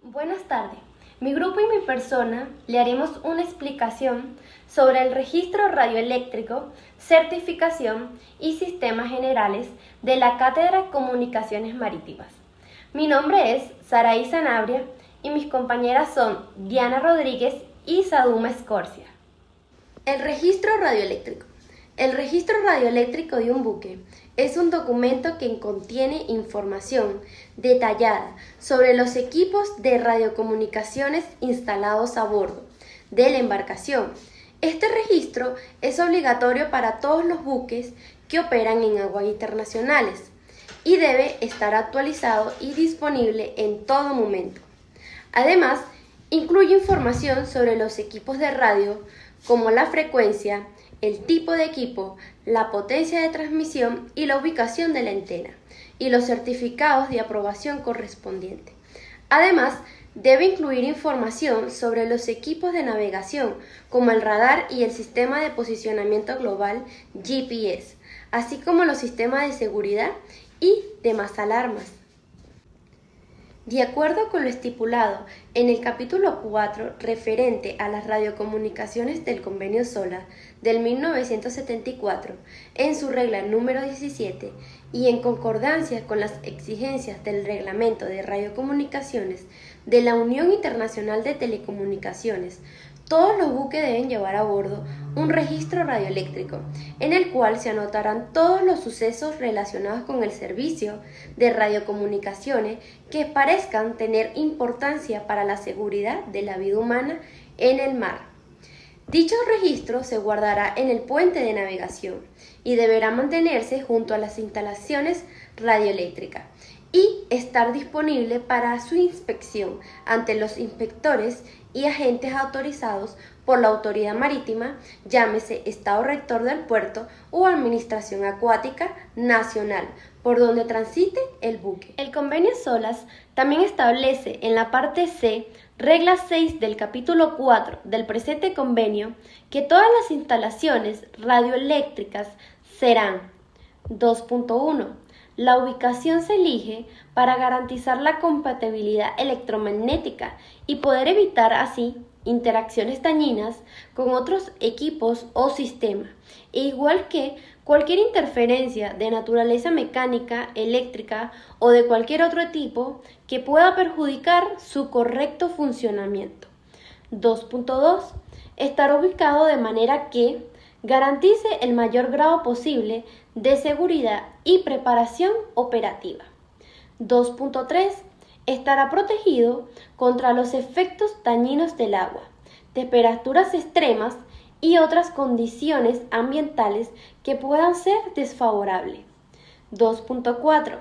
Buenas tardes. Mi grupo y mi persona le haremos una explicación sobre el registro radioeléctrico, certificación y sistemas generales de la Cátedra Comunicaciones Marítimas. Mi nombre es Saraí Sanabria y mis compañeras son Diana Rodríguez y Saduma Escorcia. El registro radioeléctrico. El registro radioeléctrico de un buque es un documento que contiene información detallada sobre los equipos de radiocomunicaciones instalados a bordo de la embarcación. Este registro es obligatorio para todos los buques que operan en aguas internacionales y debe estar actualizado y disponible en todo momento. Además, incluye información sobre los equipos de radio, como la frecuencia, el tipo de equipo, la potencia de transmisión y la ubicación de la antena, y los certificados de aprobación correspondientes. Además, debe incluir información sobre los equipos de navegación, como el radar y el sistema de posicionamiento global GPS, así como los sistemas de seguridad y demás alarmas. De acuerdo con lo estipulado en el capítulo 4 referente a las radiocomunicaciones del Convenio SOLAS del 1974, en su regla número 17 y en concordancia con las exigencias del Reglamento de Radiocomunicaciones de la Unión Internacional de Telecomunicaciones, todos los buques deben llevar a bordo un registro radioeléctrico, en el cual se anotarán todos los sucesos relacionados con el servicio de radiocomunicaciones que parezcan tener importancia para la seguridad de la vida humana en el mar. Dicho registro se guardará en el puente de navegación y deberá mantenerse junto a las instalaciones radioeléctricas y estar disponible para su inspección ante los inspectores y agentes autorizados por la autoridad marítima, llámese Estado Rector del Puerto o Administración Acuática Nacional, por donde transite el buque. El Convenio SOLAS también establece en la parte C, regla 6 del capítulo 4 del presente convenio, que todas las instalaciones radioeléctricas serán 2.1. La ubicación se elige para garantizar la compatibilidad electromagnética y poder evitar así interacciones dañinas con otros equipos o sistemas, e igual que cualquier interferencia de naturaleza mecánica, eléctrica o de cualquier otro tipo que pueda perjudicar su correcto funcionamiento. 2.2. Estar ubicado de manera que garantice el mayor grado posible de seguridad y preparación operativa. 2.3. Estará protegido contra los efectos dañinos del agua, temperaturas extremas y otras condiciones ambientales que puedan ser desfavorables. 2.4.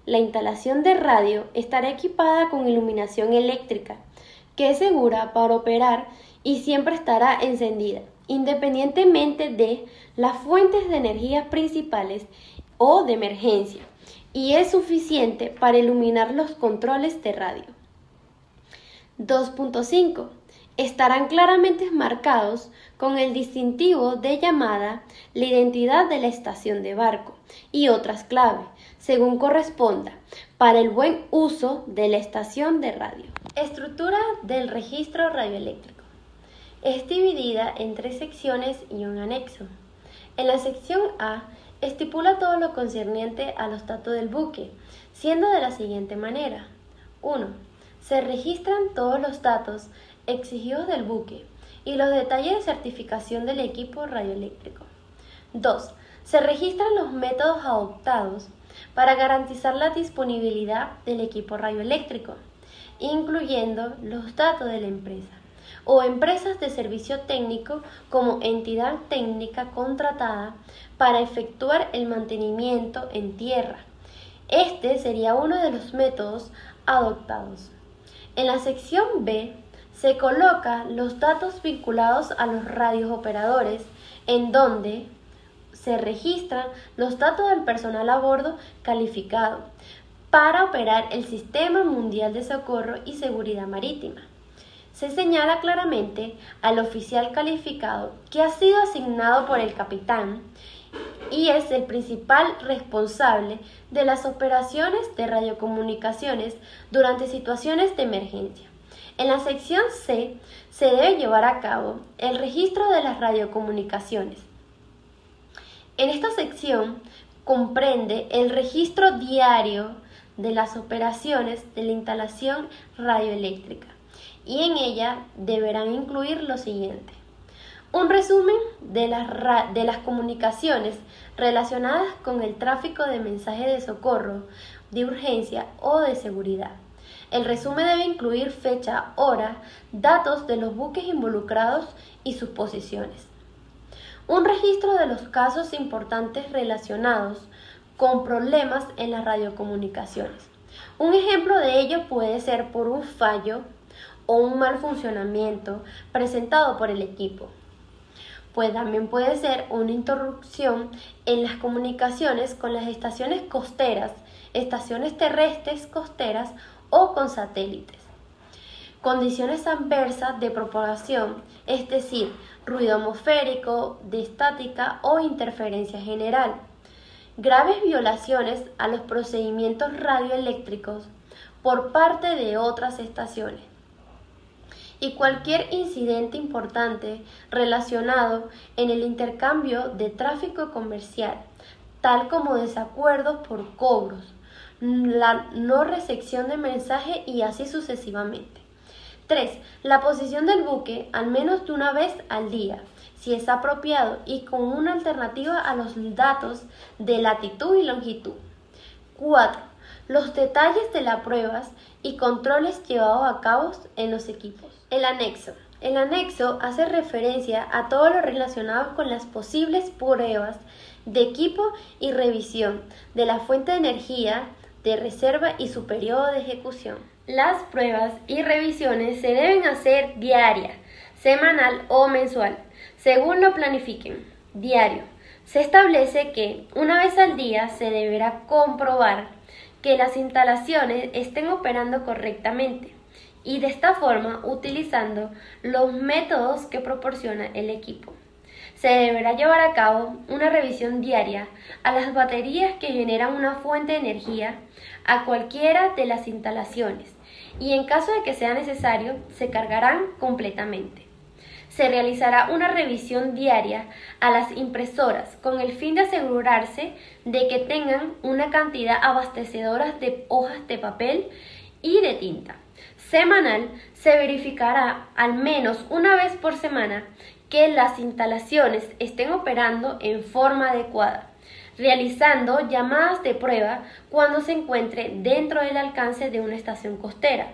La instalación de radio estará equipada con iluminación eléctrica, que es segura para operar y siempre estará encendida, independientemente de las fuentes de energía principales o de emergencia, y es suficiente para iluminar los controles de radio. 2.5. Estarán claramente marcados con el distintivo de llamada, la identidad de la estación de barco y otras claves, según corresponda, para el buen uso de la estación de radio. Estructura del registro radioeléctrico. Es dividida en 3 secciones y un anexo. En la sección A estipula todo lo concerniente a los datos del buque, siendo de la siguiente manera. 1. Se registran todos los datos exigidos del buque y los detalles de certificación del equipo radioeléctrico. 2. Se registran los métodos adoptados para garantizar la disponibilidad del equipo radioeléctrico, incluyendo los datos de la empresa o empresas de servicio técnico como entidad técnica contratada para efectuar el mantenimiento en tierra. Este sería uno de los métodos adoptados. En la sección B se colocan los datos vinculados a los radiooperadores, en donde se registran los datos del personal a bordo calificado para operar el Sistema Mundial de Socorro y Seguridad Marítima. Se señala claramente al oficial calificado que ha sido asignado por el capitán y es el principal responsable de las operaciones de radiocomunicaciones durante situaciones de emergencia. En la sección C se debe llevar a cabo el registro de las radiocomunicaciones. En esta sección comprende el registro diario de las operaciones de la instalación radioeléctrica y en ella deberán incluir lo siguiente: un resumen de las comunicaciones relacionadas con el tráfico de mensajes de socorro, de urgencia o de seguridad. El resumen debe incluir fecha, hora, datos de los buques involucrados y sus posiciones. Un registro de los casos importantes relacionados con problemas en las radiocomunicaciones. Un ejemplo de ello puede ser por un fallo o un mal funcionamiento presentado por el equipo. Pues también puede ser una interrupción en las comunicaciones con las estaciones costeras, estaciones terrestres costeras o con satélites. Condiciones adversas de propagación, es decir, ruido atmosférico, de estática o interferencia general. Graves violaciones a los procedimientos radioeléctricos por parte de otras estaciones. Y cualquier incidente importante relacionado en el intercambio de tráfico comercial, tal como desacuerdos por cobros, la no recepción de mensaje y así sucesivamente. 3. La posición del buque al menos de una vez al día, si es apropiado y con una alternativa a los datos de latitud y longitud. 4. Los detalles de las pruebas y controles llevados a cabo en los equipos. El anexo. El anexo hace referencia a todo lo relacionado con las posibles pruebas de equipo y revisión de la fuente de energía de reserva y su periodo de ejecución. Las pruebas y revisiones se deben hacer diaria, semanal o mensual, según lo planifiquen. Diario. Se establece que una vez al día se deberá comprobar que las instalaciones estén operando correctamente y de esta forma utilizando los métodos que proporciona el equipo. Se deberá llevar a cabo una revisión diaria a las baterías que generan una fuente de energía a cualquiera de las instalaciones y en caso de que sea necesario se cargarán completamente. Se realizará una revisión diaria a las impresoras con el fin de asegurarse de que tengan una cantidad abastecedora de hojas de papel y de tinta. Semanal se verificará al menos una vez por semana que las instalaciones estén operando en forma adecuada, realizando llamadas de prueba cuando se encuentre dentro del alcance de una estación costera.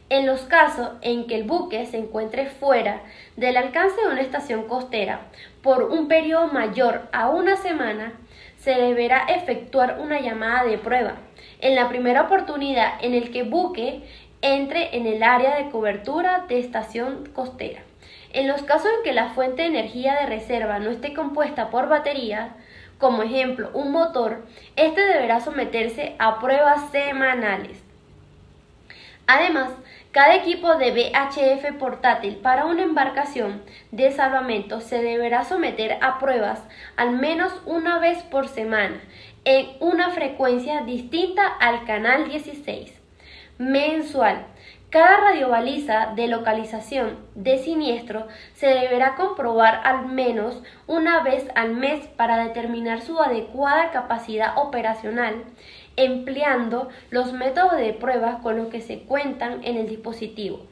En los casos en que el buque se encuentre fuera del alcance de una estación costera por un periodo mayor a una semana, se deberá efectuar una llamada de prueba en la primera oportunidad en el que el buque entre en el área de cobertura de estación costera. En los casos en que la fuente de energía de reserva no esté compuesta por baterías, como ejemplo un motor, este deberá someterse a pruebas semanales. Además, cada equipo de VHF portátil para una embarcación de salvamento se deberá someter a pruebas al menos una vez por semana en una frecuencia distinta al canal 16. Mensual. Cada radiobaliza de localización de siniestro se deberá comprobar al menos una vez al mes para determinar su adecuada capacidad operacional, empleando los métodos de prueba con los que se cuentan en el dispositivo.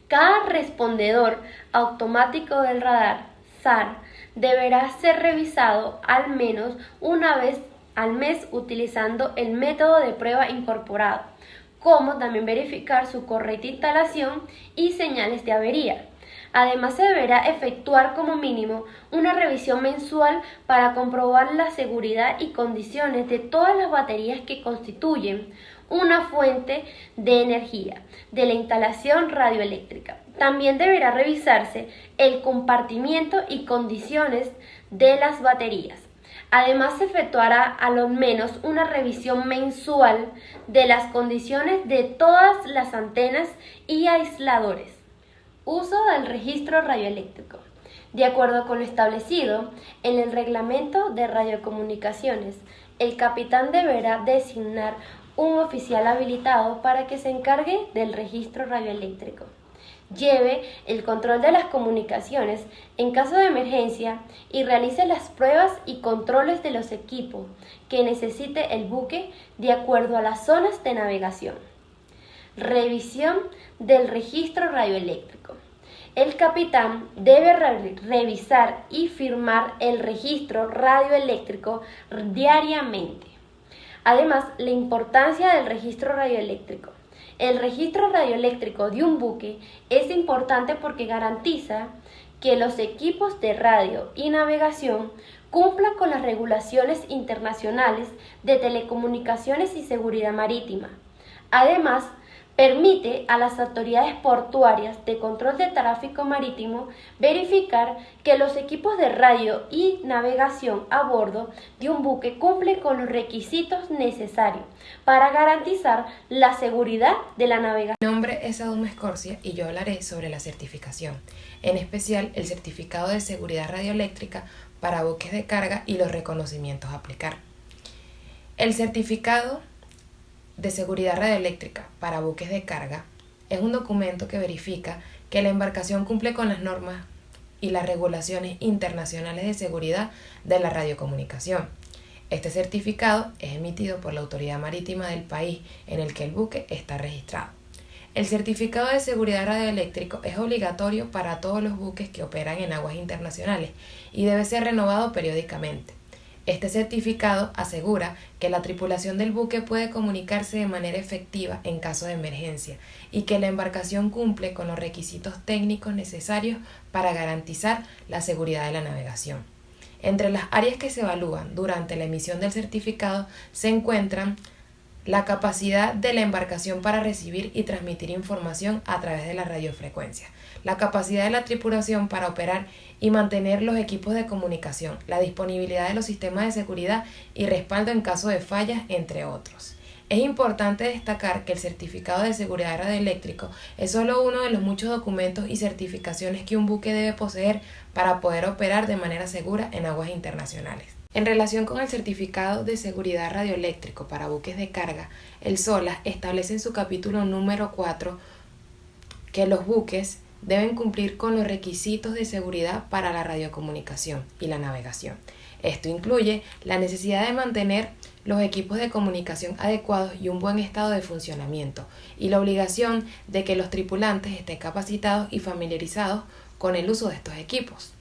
Cada respondedor automático del radar SAR deberá ser revisado al menos una vez al mes utilizando el método de prueba incorporado, como también verificar su correcta instalación y señales de avería. Además, se deberá efectuar como mínimo una revisión mensual para comprobar la seguridad y condiciones de todas las baterías que constituyen una fuente de energía de la instalación radioeléctrica. También deberá revisarse el compartimiento y condiciones de las baterías. Además, se efectuará a lo menos una revisión mensual de las condiciones de todas las antenas y aisladores. Uso del registro radioeléctrico. De acuerdo con lo establecido en el Reglamento de Radiocomunicaciones, el capitán deberá designar un oficial habilitado para que se encargue del registro radioeléctrico, lleve el control de las comunicaciones en caso de emergencia y realice las pruebas y controles de los equipos que necesite el buque de acuerdo a las zonas de navegación. Revisión del registro radioeléctrico. El capitán debe revisar y firmar el registro radioeléctrico diariamente. Además, la importancia del registro radioeléctrico. El registro radioeléctrico de un buque es importante porque garantiza que los equipos de radio y navegación cumplan con las regulaciones internacionales de telecomunicaciones y seguridad marítima. Además, permite a las autoridades portuarias de control de tráfico marítimo verificar que los equipos de radio y navegación a bordo de un buque cumplen con los requisitos necesarios para garantizar la seguridad de la navegación. Mi nombre es Aduma Escorcia y yo hablaré sobre la certificación, en especial el certificado de seguridad radioeléctrica para buques de carga y los reconocimientos a aplicar. El certificado de seguridad radioeléctrica para buques de carga es un documento que verifica que la embarcación cumple con las normas y las regulaciones internacionales de seguridad de la radiocomunicación. Este certificado es emitido por la autoridad marítima del país en el que el buque está registrado. El certificado de seguridad radioeléctrico es obligatorio para todos los buques que operan en aguas internacionales y debe ser renovado periódicamente. Este certificado asegura que la tripulación del buque puede comunicarse de manera efectiva en caso de emergencia y que la embarcación cumple con los requisitos técnicos necesarios para garantizar la seguridad de la navegación. Entre las áreas que se evalúan durante la emisión del certificado se encuentran la capacidad de la embarcación para recibir y transmitir información a través de la radiofrecuencia, la capacidad de la tripulación para operar y mantener los equipos de comunicación, la disponibilidad de los sistemas de seguridad y respaldo en caso de fallas, entre otros. Es importante destacar que el certificado de seguridad radioeléctrico es solo uno de los muchos documentos y certificaciones que un buque debe poseer para poder operar de manera segura en aguas internacionales. En relación con el certificado de seguridad radioeléctrico para buques de carga, el SOLAS establece en su capítulo número 4 que los buques deben cumplir con los requisitos de seguridad para la radiocomunicación y la navegación. Esto incluye la necesidad de mantener los equipos de comunicación adecuados y un buen estado de funcionamiento, y la obligación de que los tripulantes estén capacitados y familiarizados con el uso de estos equipos.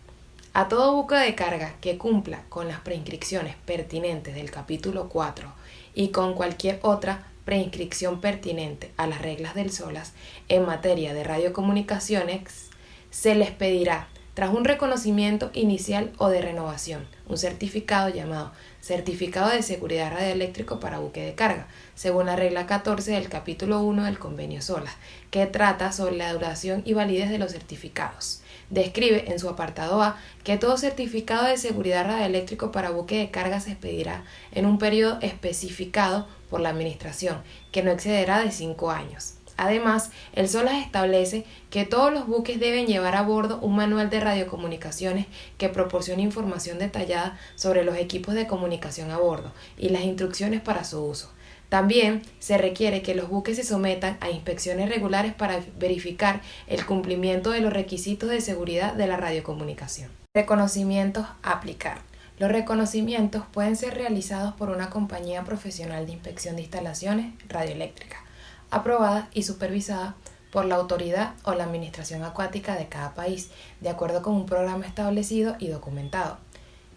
A todo buque de carga que cumpla con las prescripciones pertinentes del capítulo 4 y con cualquier otra prescripción pertinente a las reglas del SOLAS en materia de radiocomunicaciones, se les pedirá, tras un reconocimiento inicial o de renovación, un certificado llamado Certificado de Seguridad Radioeléctrico para buque de carga, según la regla 14 del capítulo 1 del convenio SOLAS, que trata sobre la duración y validez de los certificados. Describe en su apartado A que todo certificado de seguridad radioeléctrico para buque de carga se expedirá en un periodo especificado por la Administración, que no excederá de 5 años. Además, el SOLAS establece que todos los buques deben llevar a bordo un manual de radiocomunicaciones que proporcione información detallada sobre los equipos de comunicación a bordo y las instrucciones para su uso. También se requiere que los buques se sometan a inspecciones regulares para verificar el cumplimiento de los requisitos de seguridad de la radiocomunicación. Reconocimientos a aplicar. Los reconocimientos pueden ser realizados por una compañía profesional de inspección de instalaciones radioeléctricas, aprobada y supervisada por la autoridad o la administración acuática de cada país, de acuerdo con un programa establecido y documentado.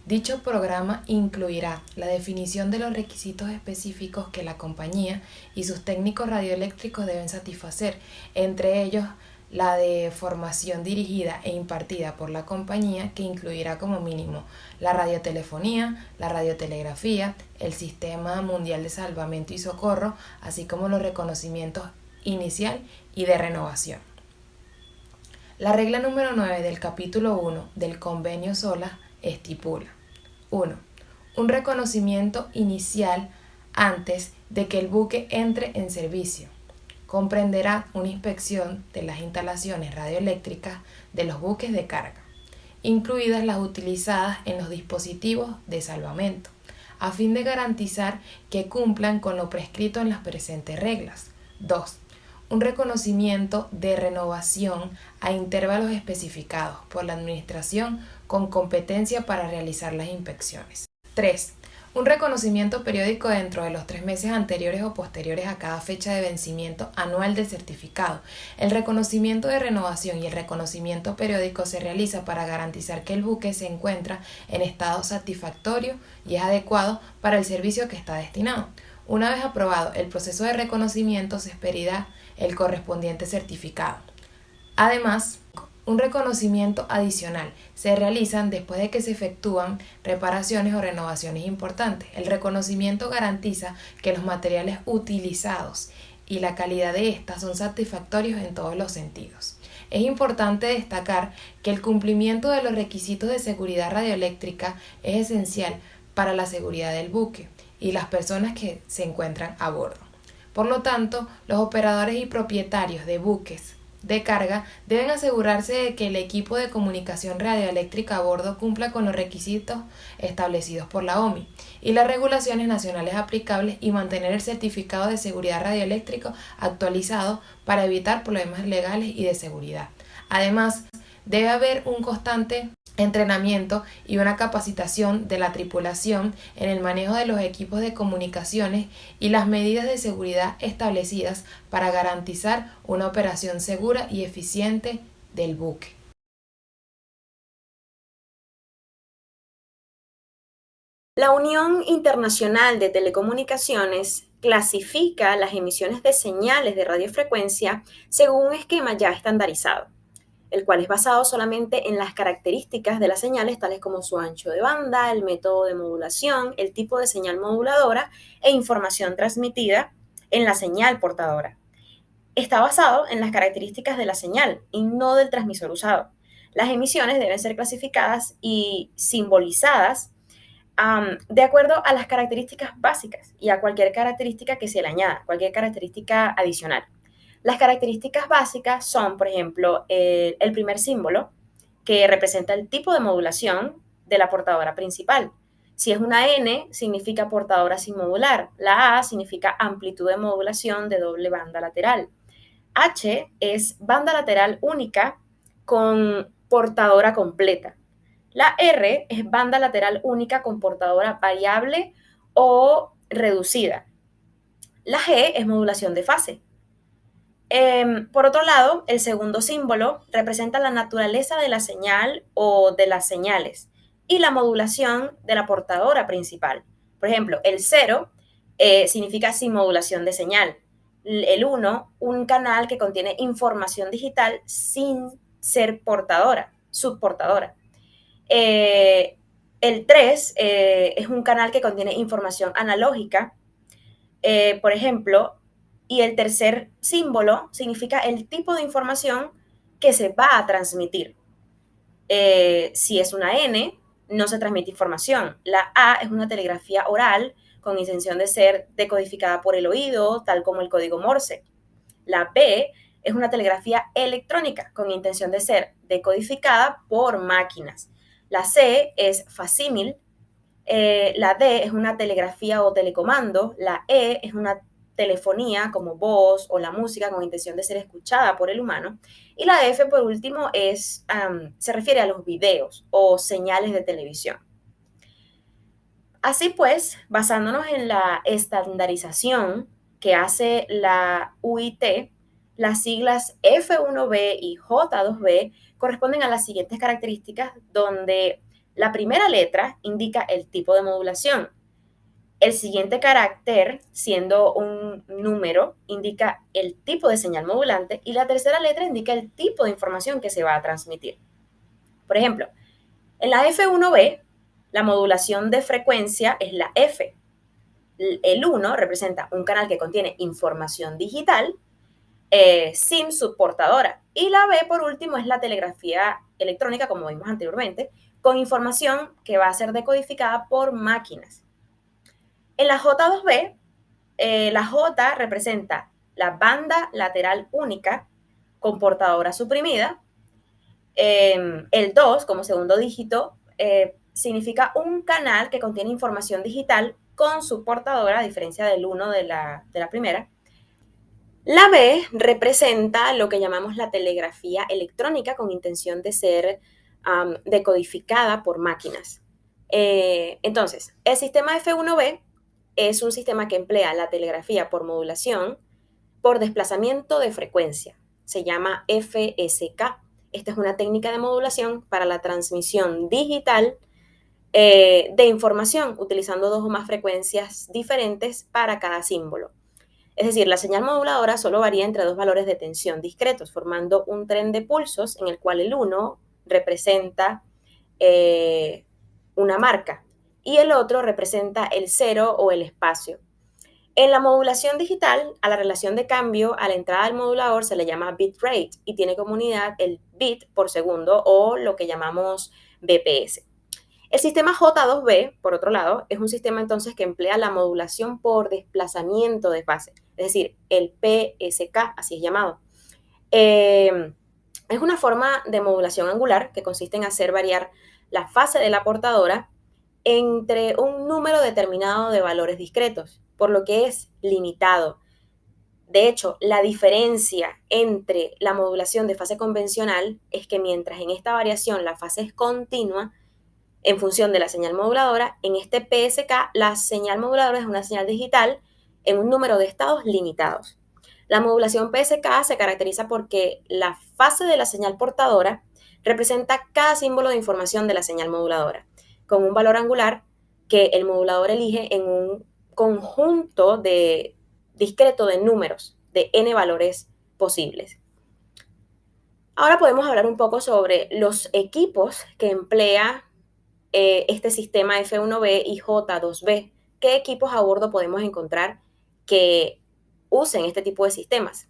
Dicho programa incluirá la definición de los requisitos específicos que la compañía y sus técnicos radioeléctricos deben satisfacer, entre ellos la de formación dirigida e impartida por la compañía, que incluirá como mínimo la radiotelefonía, la radiotelegrafía, el Sistema Mundial de Salvamento y Socorro, así como los reconocimientos inicial y de renovación. La regla número 9 del capítulo 1 del convenio SOLAS estipula: 1. Un reconocimiento inicial antes de que el buque entre en servicio. Comprenderá una inspección de las instalaciones radioeléctricas de los buques de carga. incluidas las utilizadas en los dispositivos de salvamento, a fin de garantizar que cumplan con lo prescrito en las presentes reglas. 2. Un reconocimiento de renovación a intervalos especificados por la Administración con competencia para realizar las inspecciones. 3. Un reconocimiento periódico dentro de los 3 meses anteriores o posteriores a cada fecha de vencimiento anual del certificado. El reconocimiento de renovación y el reconocimiento periódico se realiza para garantizar que el buque se encuentra en estado satisfactorio y es adecuado para el servicio que está destinado. Una vez aprobado el proceso de reconocimiento, se expedirá el correspondiente certificado. Además, un reconocimiento adicional se realizan después de que se efectúan reparaciones o renovaciones importantes. El reconocimiento garantiza que los materiales utilizados y la calidad de estas son satisfactorios en todos los sentidos. Es importante destacar que el cumplimiento de los requisitos de seguridad radioeléctrica es esencial para la seguridad del buque y las personas que se encuentran a bordo. Por lo tanto, los operadores y propietarios de buques de carga deben asegurarse de que el equipo de comunicación radioeléctrica a bordo cumpla con los requisitos establecidos por la OMI y las regulaciones nacionales aplicables y mantener el certificado de seguridad radioeléctrico actualizado para evitar problemas legales y de seguridad. Además, debe haber un constante entrenamiento y una capacitación de la tripulación en el manejo de los equipos de comunicaciones y las medidas de seguridad establecidas para garantizar una operación segura y eficiente del buque. La Unión Internacional de Telecomunicaciones clasifica las emisiones de señales de radiofrecuencia según un esquema ya estandarizado, el cual es basado solamente en las características de las señales, tales como su ancho de banda, el método de modulación, el tipo de señal moduladora e información transmitida en la señal portadora. Está basado en las características de la señal y no del transmisor usado. Las emisiones deben ser clasificadas y simbolizadas de acuerdo a las características básicas y a cualquier característica que se le añada, cualquier característica adicional. Las características básicas son, por ejemplo, el primer símbolo, que representa el tipo de modulación de la portadora principal. Si es una N, significa portadora sin modular. La A significa amplitud de modulación de doble banda lateral. H es banda lateral única con portadora completa. La R es banda lateral única con portadora variable o reducida. La G es modulación de fase. Por otro lado, el segundo símbolo representa la naturaleza de la señal o de las señales y la modulación de la portadora principal. Por ejemplo, el 0 significa sin modulación de señal. El 1, un canal que contiene información digital sin ser portadora, subportadora. El 3 es un canal que contiene información analógica, por ejemplo, y el tercer símbolo significa el tipo de información que se va a transmitir. Si es una N, no se transmite información. La A es una telegrafía oral con intención de ser decodificada por el oído, tal como el código Morse. La B es una telegrafía electrónica con intención de ser decodificada por máquinas. La C es facímil. La D es una telegrafía o telecomando. La E es una telefonía como voz o la música con intención de ser escuchada por el humano. Y la F, por último, se refiere a los videos o señales de televisión. Así pues, basándonos en la estandarización que hace la UIT, las siglas F1B y J2B corresponden a las siguientes características, donde la primera letra indica el tipo de modulación. El siguiente carácter, siendo un número, indica el tipo de señal modulante y la tercera letra indica el tipo de información que se va a transmitir. Por ejemplo, en la F1B, la modulación de frecuencia es la F. El 1 representa un canal que contiene información digital sin subportadora. Y la B, por último, es la telegrafía electrónica, como vimos anteriormente, con información que va a ser decodificada por máquinas. En la J2B, la J representa la banda lateral única con portadora suprimida. El 2 como segundo dígito significa un canal que contiene información digital con su portadora, a diferencia del 1 de la primera. La B representa lo que llamamos la telegrafía electrónica con intención de ser decodificada por máquinas. Entonces, el sistema F1B es un sistema que emplea la telegrafía por modulación por desplazamiento de frecuencia. Se llama FSK. Esta es una técnica de modulación para la transmisión digital de información, utilizando dos o más frecuencias diferentes para cada símbolo. Es decir, la señal moduladora solo varía entre dos valores de tensión discretos, formando un tren de pulsos en el cual el 1 representa una marca y el otro representa el 0 o el espacio. En la modulación digital, a la relación de cambio a la entrada del modulador se le llama bitrate y tiene como unidad el bit por segundo o lo que llamamos BPS. El sistema J2B, por otro lado, es un sistema entonces que emplea la modulación por desplazamiento de fase, es decir, el PSK, así es llamado. Es una forma de modulación angular que consiste en hacer variar la fase de la portadora entre un número determinado de valores discretos, por lo que es limitado. De hecho, la diferencia entre la modulación de fase convencional es que mientras en esta variación la fase es continua, en función de la señal moduladora, en este PSK la señal moduladora es una señal digital en un número de estados limitados. La modulación PSK se caracteriza porque la fase de la señal portadora representa cada símbolo de información de la señal moduladora, con un valor angular que el modulador elige en un conjunto discreto de números, de n valores posibles. Ahora podemos hablar un poco sobre los equipos que emplea este sistema F1B y J2B. ¿Qué equipos a bordo podemos encontrar que usen este tipo de sistemas?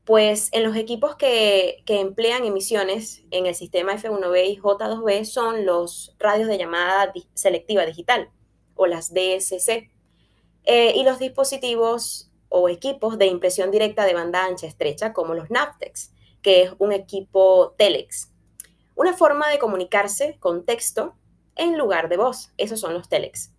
Pues en los equipos que emplean emisiones en el sistema F1B y J2B son los radios de llamada selectiva digital o las DSC y los dispositivos o equipos de impresión directa de banda ancha estrecha como los Navtex, que es un equipo telex. Una forma de comunicarse con texto en lugar de voz. Esos son los telex.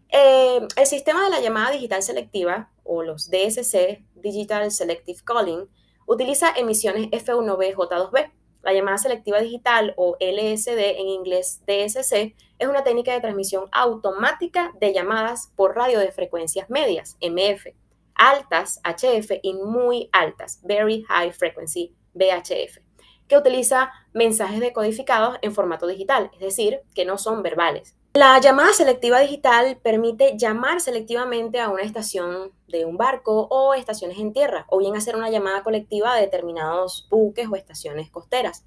El sistema de la llamada digital selectiva, o los DSC, Digital Selective Calling, utiliza emisiones F1B, J2B. La llamada selectiva digital, o LSD, en inglés DSC, es una técnica de transmisión automática de llamadas por radio de frecuencias medias, MF, altas, HF, y muy altas, Very High Frequency, VHF, que utiliza mensajes decodificados en formato digital, es decir, que no son verbales. La llamada selectiva digital permite llamar selectivamente a una estación de un barco o estaciones en tierra, o bien hacer una llamada colectiva a determinados buques o estaciones costeras.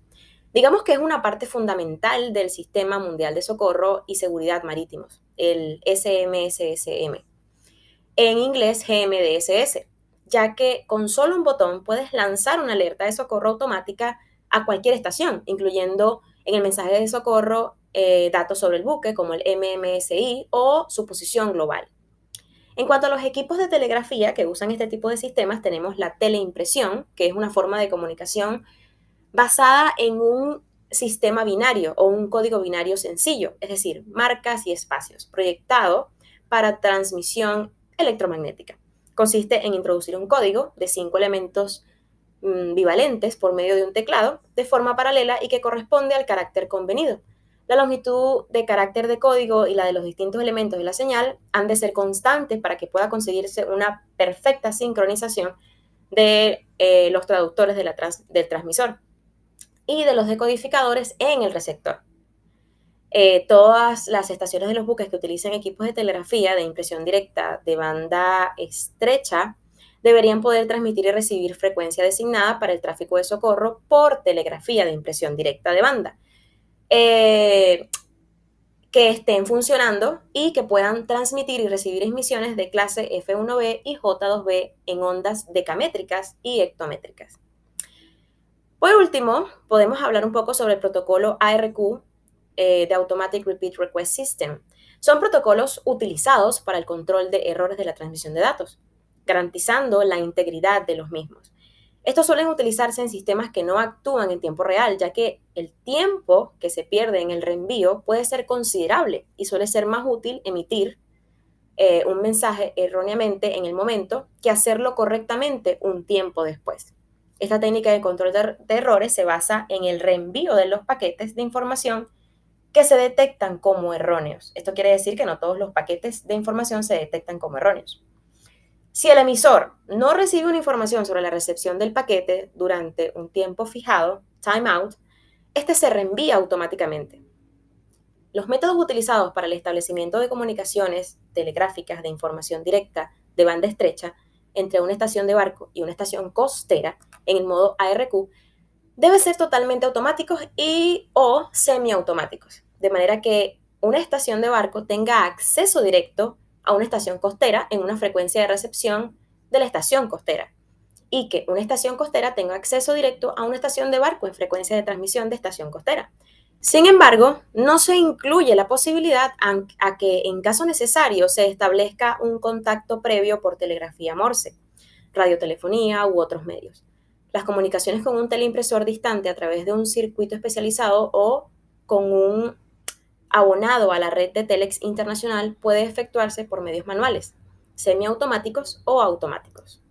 Digamos que es una parte fundamental del Sistema Mundial de Socorro y Seguridad Marítimos, el SMSSM, en inglés GMDSS, ya que con solo un botón puedes lanzar una alerta de socorro automática a cualquier estación, incluyendo en el mensaje de socorro datos sobre el buque como el MMSI o su posición global. En cuanto a los equipos de telegrafía que usan este tipo de sistemas, tenemos la teleimpresión, que es una forma de comunicación basada en un sistema binario o un código binario sencillo, es decir, marcas y espacios, proyectado para transmisión electromagnética. Consiste en introducir un código de 5 elementos bivalentes por medio de un teclado de forma paralela y que corresponde al carácter convenido. La longitud de carácter de código y la de los distintos elementos de la señal han de ser constantes para que pueda conseguirse una perfecta sincronización de los traductores del transmisor y de los decodificadores en el receptor. Todas las estaciones de los buques que utilicen equipos de telegrafía de impresión directa de banda estrecha deberían poder transmitir y recibir frecuencia designada para el tráfico de socorro por telegrafía de impresión directa de banda, que estén funcionando y que puedan transmitir y recibir emisiones de clase F1B y J2B en ondas decamétricas y hectométricas. Por último, podemos hablar un poco sobre el protocolo ARQ de Automatic Repeat Request System. Son protocolos utilizados para el control de errores de la transmisión de datos, garantizando la integridad de los mismos. Estos suelen utilizarse en sistemas que no actúan en tiempo real, ya que el tiempo que se pierde en el reenvío puede ser considerable y suele ser más útil emitir un mensaje erróneamente en el momento que hacerlo correctamente un tiempo después. Esta técnica de control de errores se basa en el reenvío de los paquetes de información que se detectan como erróneos. Esto quiere decir que no todos los paquetes de información se detectan como erróneos. Si el emisor no recibe una información sobre la recepción del paquete durante un tiempo fijado, timeout, este se reenvía automáticamente. Los métodos utilizados para el establecimiento de comunicaciones telegráficas de información directa de banda estrecha entre una estación de barco y una estación costera en el modo ARQ deben ser totalmente automáticos y o semiautomáticos, de manera que una estación de barco tenga acceso directo a una estación costera en una frecuencia de recepción de la estación costera y que una estación costera tenga acceso directo a una estación de barco en frecuencia de transmisión de estación costera. Sin embargo, no se incluye la posibilidad a que en caso necesario se establezca un contacto previo por telegrafía Morse, radiotelefonía u otros medios. Las comunicaciones con un teleimpresor distante a través de un circuito especializado o con un abonado a la red de Telex internacional puede efectuarse por medios manuales, semiautomáticos o automáticos.